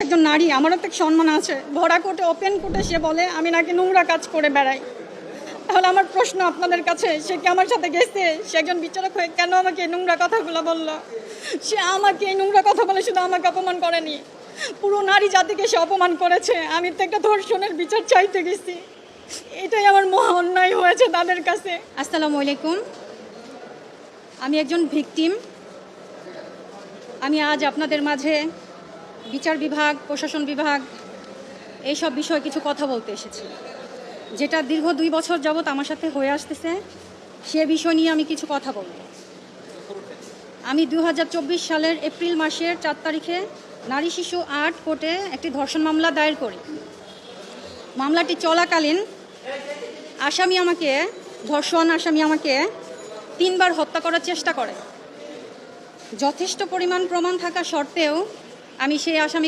একজন নারী, আমারও তো সম্মান আছে। ভরা কোর্টে, ওপেন কোর্টে সে বলে আমি নাকি নোংরা কাজ করে বেড়াই। তাহলে আমার প্রশ্ন আপনাদের কাছে, সে কি আমার সাথে গেছে? সে একজন বিচারক হয়ে কেন আমাকে এই নোংরা কথাগুলো বলল? সে আমাকে এই নোংরা কথা বলে শুধু আমাকে অপমান করেনি, পুরো নারী জাতিকে সে অপমান করেছে। আমি তো একটা ধর্ষণের বিচার চাইতে গেছি, এটাই আমার মহা অন্যায় হয়েছে তাদের কাছে। আসসালামু আলাইকুম। আমি একজন ভিকটিম। আমি আজ আপনাদের মাঝে বিচার বিভাগ, প্রশাসন বিভাগ এইসব বিষয়ে কিছু কথা বলতে এসেছি, যেটা দীর্ঘ 2 বছর যাবৎ আমার সাথে হয়ে আসতেছে। সে বিষয় নিয়ে আমি কিছু কথা বলব। আমি 2024 সালের এপ্রিল মাসের 4 তারিখে নারী শিশু 8 কোর্টে একটি ধর্ষণ মামলা দায়ের করি। মামলাটি চলাকালীন ধর্ষণ আসামি আমাকে 3 বার হত্যা করার চেষ্টা করে। যথেষ্ট পরিমাণ প্রমাণ থাকা সত্ত্বেও আমি সেই আসামি